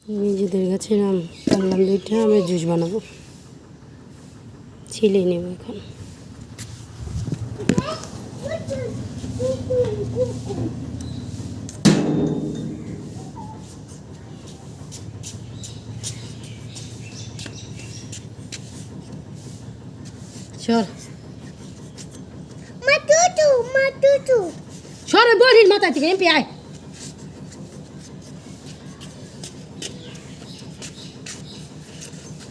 নিজেদের গাছের আম পারলাম 2টা আমের জুস বানাবো। ছিলে নেব এখন। চল সরে বড়ির মাথা থেকে এমপি আয়।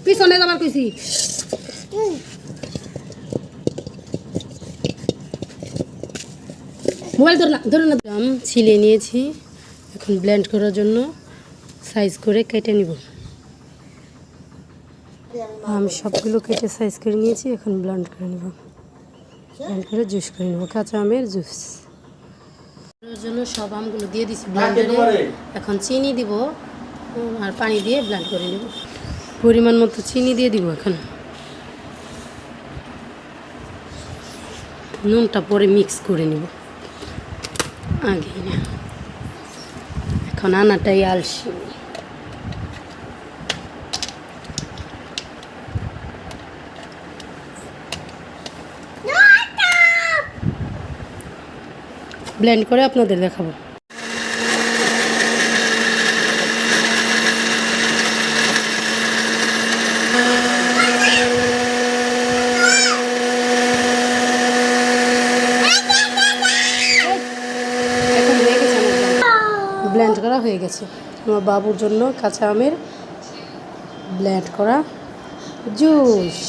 পিছনে যাবার কইছি। মোবাইল ধরে না আম ছিলে নিয়েছি, এখন ব্লেন্ড করার জন্য সাইজ করে কেটে নিব। আম সবগুলো কেটে সাইজ করে নিয়েছি, এখন ব্লেন্ড করে নেব। ব্লেন্ড করে জুস করে নেব, কাঁচা আমের জুস। এর জন্য সব আমগুলো দিয়ে দিছি ব্লেন্ডারে। এখন চিনি দিব আর পানি দিয়ে ব্লেন্ড করে নেব। পরিমাণ মতো চিনি দিয়ে দিব। এখন নুনটা পরে মিক্স করে নেব আগে না। এখন আনাটাই আলসি। ব্লেন্ড করে আপনাদের দেখাবো। ব্লেন্ড করা হয়ে গেছে। আমার বাবুর জন্য কাঁচা আমের ব্লেন্ড করা জুস।